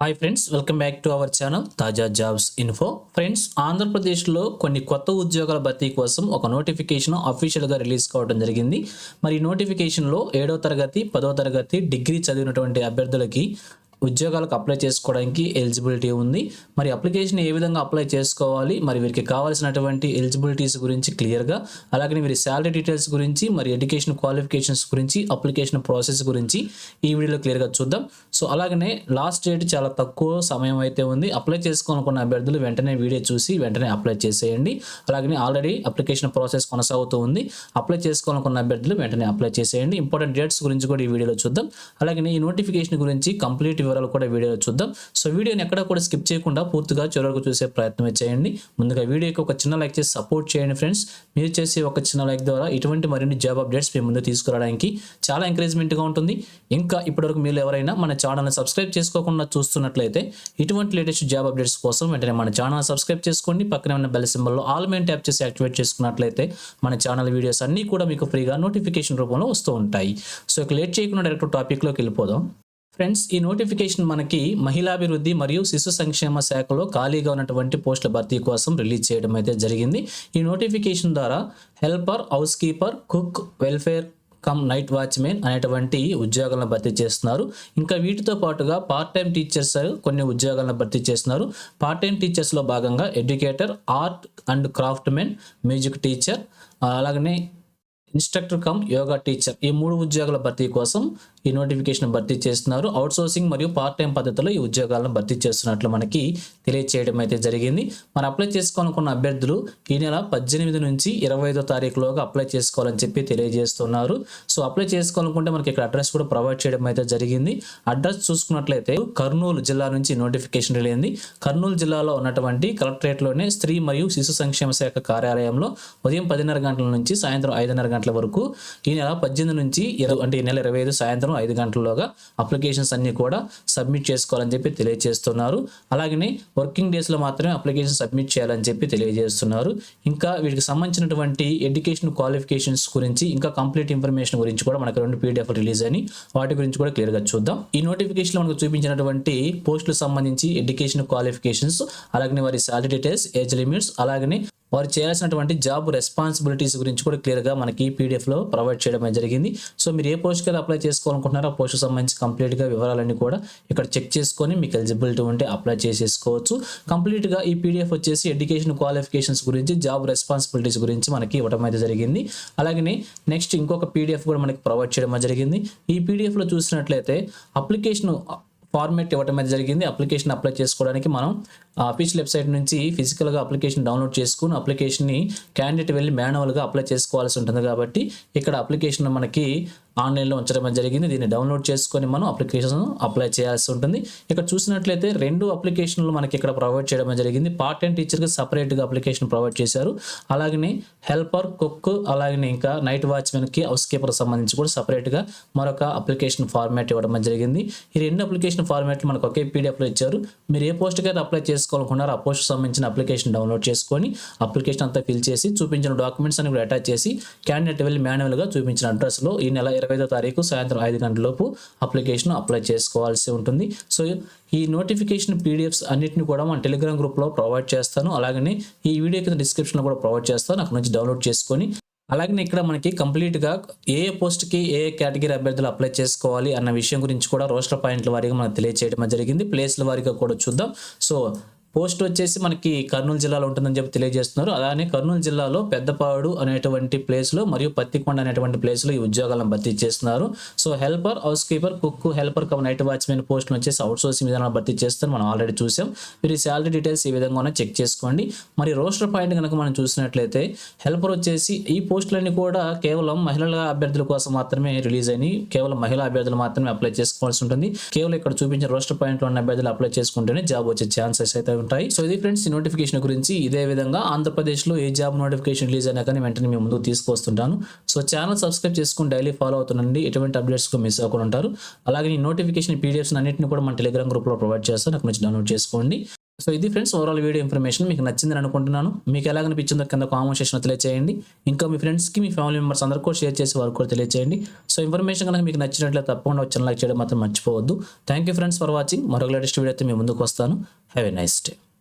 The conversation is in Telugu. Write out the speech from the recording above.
Hi friends, welcome back to our channel తాజా జాబ్స్ ఇన్ఫో. ఫ్రెండ్స్, ఆంధ్రప్రదేశ్లో కొన్ని కొత్త ఉద్యోగాల భర్తీ కోసం ఒక నోటిఫికేషన్ అఫీషియల్గా రిలీజ్ కావడం జరిగింది. మరి ఈ నోటిఫికేషన్లో 7వ తరగతి 10వ తరగతి డిగ్రీ చదివినటువంటి అభ్యర్థులకి ఉద్యోగాలకు అప్లై చేసుకోవడానికి ఎలిజిబిలిటీ ఉంది. మరి అప్లికేషన్ ఏ విధంగా అప్లై చేసుకోవాలి, మరి వీరికి కావాల్సినటువంటి ఎలిజిబిలిటీస్ గురించి క్లియర్గా, అలాగే వీరి శాలరీ డీటెయిల్స్ గురించి, మరి ఎడ్యుకేషన్ క్వాలిఫికేషన్స్ గురించి, అప్లికేషన్ ప్రాసెస్ గురించి ఈ వీడియోలో క్లియర్గా చూద్దాం. సో అలాగనే లాస్ట్ డేట్ చాలా తక్కువ సమయం అయితే ఉంది. అప్లై చేసుకోవాలనుకున్న అభ్యర్థులు వెంటనే వీడియో చూసి వెంటనే అప్లై చేసేయండి. అలాగే ఆల్రెడీ అప్లికేషన్ ప్రాసెస్ కొనసాగుతూ ఉంది. అప్లై చేసుకోవాలనుకున్న అభ్యర్థులు వెంటనే అప్లై చేసేయండి. ఇంపార్టెంట్ డేట్స్ గురించి కూడా ఈ వీడియోలో చూద్దాం. అలాగే ఈ నోటిఫికేషన్ గురించి కంప్లీట్ వివరాలు కూడా వీడియోలో చూద్దాం. సో వీడియోని ఎక్కడ కూడా స్కిప్ చేయకుండా పూర్తిగా చివరకు చూసే ప్రయత్నం చేయండి. ముందుగా వీడియోకి ఒక చిన్న లైక్ చేసి సపోర్ట్ చేయండి ఫ్రెండ్స్. మీరు చేసే ఒక చిన్న లైక్ ద్వారా ఇటువంటి మరిన్ని జాబ్ అప్డేట్స్ మీ ముందు తీసుకురావడానికి చాలా ఎంకరేజ్మెంట్గా ఉంటుంది. ఇంకా ఇప్పటివరకు మీరు ఎవరైనా మన ఛానల్ని సబ్స్క్రైబ్ చేసుకోకుండా చూస్తున్నట్లయితే ఇటువంటి లేటెస్ట్ జాబ్ అప్డేట్స్ కోసం వెంటనే మన ఛానల్ సబ్స్క్రైబ్ చేసుకోండి. పక్కనే ఉన్న బెల్ సింబల్లో ఆల్ మెయిన్ ట్యాప్ చేసి యాక్టివేట్ చేసుకున్నట్లయితే మన ఛానల్ వీడియోస్ అన్నీ కూడా మీకు ఫ్రీగా నోటిఫికేషన్ రూపంలో వస్తూ ఉంటాయి. సో ఇక లేట్ చేయకుండా డైరెక్ట్ టాపిక్లోకి వెళ్ళిపోదాం. ఫ్రెండ్స్, ఈ నోటిఫికేషన్ మనకి మహిళాభివృద్ధి మరియు శిశు సంక్షేమ శాఖలో ఖాళీగా ఉన్నటువంటి పోస్టుల భర్తీ కోసం రిలీజ్ చేయడం అయితే జరిగింది. ఈ నోటిఫికేషన్ ద్వారా helper, house keeper, cook, welfare cum night watchmen అనేటువంటి ఉద్యోగాలను భర్తీ చేస్తున్నారు. ఇంకా వీటితో పాటుగా పార్ట్ టైం టీచర్స్ కొన్ని ఉద్యోగాలను భర్తీ చేస్తున్నారు. పార్ట్ టైం టీచర్స్లో భాగంగా educator, art and craft men, music teacher, అలాగనే ఇన్స్ట్రక్టర్ కమ్ యోగా టీచర్, ఈ 3 ఉద్యోగాల భర్తీ కోసం ఈ నోటిఫికేషన్ భర్తీ చేస్తున్నారు. అవుట్సోర్సింగ్ మరియు పార్ట్ టైం పద్ధతిలో ఈ ఉద్యోగాలను భర్తీ చేస్తున్నట్లు మనకి తెలియచేయడం అయితే జరిగింది. మరి అప్లై చేసుకోవాలనుకున్న అభ్యర్థులు ఈ నెల 18 నుంచి 25వ తారీఖులోగా అప్లై చేసుకోవాలని చెప్పి తెలియజేస్తున్నారు. సో అప్లై చేసుకోవాలనుకుంటే మనకి ఇక్కడ అడ్రస్ కూడా ప్రొవైడ్ చేయడం అయితే జరిగింది. అడ్రస్ చూసుకున్నట్లయితే కర్నూలు జిల్లా నుంచి నోటిఫికేషన్ వెళ్ళింది. కర్నూలు జిల్లాలో ఉన్నటువంటి కలెక్టరేట్లోనే స్త్రీ మరియు శిశు సంక్షేమ శాఖ కార్యాలయంలో ఉదయం 10:30 గంటల నుంచి సాయంత్రం 5:30 గంటల వరకు ఈ నెల 18 నుంచి అంటే ఈ నెల 25 సాయంత్రం 5 గంటల్లోగా అప్లికేషన్స్ అన్ని కూడా సబ్మిట్ చేసుకోవాలని చెప్పి తెలియజేస్తున్నారు. అలాగనే వర్కింగ్ డేస్లో మాత్రమే అప్లికేషన్ సబ్మిట్ చేయాలని చెప్పి తెలియజేస్తున్నారు. ఇంకా వీటికి సంబంధించినటువంటి ఎడ్యుకేషన్ క్వాలిఫికేషన్స్ గురించి, ఇంకా కంప్లీట్ ఇన్ఫర్మేషన్ గురించి కూడా మనకు 2 PDF రిలీజ్ అని వాటి గురించి కూడా క్లియర్గా చూద్దాం. ఈ నోటిఫికేషన్లో మనకు చూపించినటువంటి పోస్టులకు సంబంధించి ఎడ్యుకేషన్ క్వాలిఫికేషన్స్, అలాగే వారి శాలరీ డీటెయిల్స్, ఏజ్ లిమిట్స్, అలాగనే వారు చేయాల్సినటువంటి జాబ్ రెస్పాన్సిబిలిటీస్ గురించి కూడా క్లియర్గా మనకి పీడిఎఫ్లో ప్రొవైడ్ చేయడం జరిగింది. సో మీరు ఏ పోస్ట్కి అప్లై చేసుకోవాలనుకుంటున్నారో ఆ పోస్ట్కి సంబంధించి కంప్లీట్గా వివరాలన్నీ కూడా ఇక్కడ చెక్ చేసుకొని మీకు ఎలిజిబిలిటీ ఉంటే అప్లై చేసేసుకోవచ్చు. కంప్లీట్గా ఈ పీడిఎఫ్ వచ్చేసి ఎడ్యుకేషన్ క్వాలిఫికేషన్స్ గురించి, జాబ్ రెస్పాన్సిబిలిటీస్ గురించి మనకి ఇవ్వడం అయితే జరిగింది. అలాగే నెక్స్ట్ ఇంకొక పీడిఎఫ్ కూడా మనకి ప్రొవైడ్ చేయడం జరిగింది. ఈ పీడిఎఫ్లో చూసినట్లయితే అప్లికేషన్ ఫార్మేట్ ఇవ్వడం అయితే జరిగింది. అప్లికేషన్ అప్లై చేసుకోవడానికి మనం అఫీషియల్ వెబ్సైట్ నుంచి ఫిజికల్గా అప్లికేషన్ డౌన్లోడ్ చేసుకుని అప్లికేషన్ని క్యాండిడేట్ వెళ్ళి మాన్యువల్గా అప్లై చేసుకోవాల్సి ఉంటుంది. కాబట్టి ఇక్కడ అప్లికేషన్ మనకి ఆన్లైన్లో ఉంచడం జరిగింది. దీన్ని డౌన్లోడ్ చేసుకొని మనం అప్లికేషన్ అప్లై చేయాల్సి ఉంటుంది. ఇక్కడ చూసినట్లయితే 2 అప్లికేషన్లు మనకి ఇక్కడ ప్రొవైడ్ చేయడం జరిగింది. పార్ట్ టైం టీచర్కి సపరేట్గా అప్లికేషన్ ప్రొవైడ్ చేశారు. అలాగనే హెల్పర్, కుక్, అలాగనే ఇంకా నైట్ వాచ్మెన్కి, హౌస్ కీపర్ సంబంధించి కూడా సపరేట్గా మరొక అప్లికేషన్ ఫార్మాట్ ఇవ్వడం జరిగింది. ఈ 2 అప్లికేషన్ ఫార్మాట్లు మనకు ఒకే పీడిఎఫ్లో ఇచ్చారు. మీరు ఏ పోస్ట్కి అయితే అప్లై చేసుకోవాలనుకున్నారో ఆ పోస్ట్ సంబంధించిన అప్లికేషన్ డౌన్లోడ్ చేసుకొని అప్లికేషన్ అంతా ఫిల్ చేసి చూపించిన డాక్యుమెంట్స్ అని కూడా అటాచ్ చేసి క్యాండిడేట్ వెళ్ళి మాన్యువల్గా చూపించిన అడ్రస్లో ఈ నెల 25వ తారీఖు సాయంత్రం 5 గంటలలోపు అప్లికేషన్ అప్లై చేసుకోవాల్సి ఉంటుంది. సో ఈ నోటిఫికేషన్ పీడిఎఫ్స్ అన్నిటిని కూడా మన టెలిగ్రామ్ గ్రూప్లో ప్రొవైడ్ చేస్తాను. అలాగనే ఈ వీడియో కింద డిస్క్రిప్షన్లో కూడా ప్రొవైడ్ చేస్తాను. అక్కడ నుంచి డౌన్లోడ్ చేసుకొని, అలాగే ఇక్కడ మనకి కంప్లీట్గా ఏ పోస్ట్కి ఏ కేటగిరీ అభ్యర్థులు అప్లై చేసుకోవాలి అన్న విషయం గురించి కూడా రోస్టర్ పాయింట్ల వారీగా మనకు తెలియజేయడం జరిగింది. ప్లేస్ల వారీగా కూడా చూద్దాం. సో పోస్ట్ వచ్చేసి మనకి కర్నూలు జిల్లాలో ఉంటుందని చెప్పి తెలియజేస్తున్నారు. అలానే కర్నూలు జిల్లాలో పెద్దపాడు అనేటువంటి ప్లేస్లో మరియు పత్తికొండ అనేటువంటి ప్లేస్లో ఈ ఉద్యోగాలను భర్తీ చేస్తున్నారు. So helper, house keeper, cook, helper cum night watchmen పోస్టులు వచ్చేసి అవుట్సోర్సింగ్ విధానం భర్తీ చేస్తారు. మనం ఆల్రెడీ చూసాం. వీరి శాలరీ డీటెయిల్స్ ఈ విధంగా చెక్ చేసుకోండి. మరి రోస్టర్ పాయింట్ కనుక మనం చూసినట్లయితే హెల్పర్ వచ్చేసి ఈ పోస్టులన్నీ కూడా కేవలం మహిళల అభ్యర్థుల కోసం మాత్రమే రిలీజ్ అయినాయి. కేవలం మహిళా అభ్యర్థులు మాత్రమే అప్లై చేసుకోవాల్సి ఉంటుంది. కేవలం ఇక్కడ చూపించిన రోస్టర్ పాయింట్లో ఉన్న అభ్యర్థులు అప్లై చేసుకుంటేనే జాబ్ వచ్చే ఛాన్సెస్ అయితే ఉంటాయి. సో ఇది ఫ్రెండ్స్ ఈ నోటిఫికేషన్ గురించి. ఇదే విధంగా ఆంధ్రప్రదేశ్లో ఏ జాబ్ నోటిఫికేషన్ రిలీజ్ అయినా కానీ వెంటనే మేము ముందుకు తీసుకొస్తుంటాను. సో ఛానల్ సబ్స్క్రైబ్ చేసుకుని డైలీ ఫాలో అవుతుండండి. ఎటువంటి అప్డేట్స్ మిస్ అవ్వకుండా ఉంటారు. అలాగే ఈ నోటిఫికేషన్ పీడిఎఫ్స్ అన్నింటిని కూడా మన టెలిగ్రామ్ గ్రూప్లో ప్రొవైడ్ చేస్తాను. అక్కడ నుంచి డౌన్లోడ్ చేసుకోండి. సో ఇది ఫ్రెండ్స్ ఓవరాల్ వీడియో ఇన్ఫర్మేషన్ మీకు నచ్చిందని అనుకుంటున్నాను. మీకు ఎలా అనిపించిందో కింద కామెంట్ సెక్షన్లో తెలియజేయండి. ఇంకా మీ ఫ్రెండ్స్కి మీ ఫ్యామిలీ మెంబర్స్ అందరికీ కూడా షేర్ చేసి వారికి కూడా తెలియజేయండి. సో ఇన్ఫర్మేషన్ కనుక మీకు నచ్చినట్లయితే తప్పకుండా వచ్చి లైక్ చేయడం మాత్రం మర్చిపోవద్దు. Thank you friends for watching. మరొక లేటెస్ట్ వీడియో అయితే మీ ముందుకు వస్తాను. Have a nice day.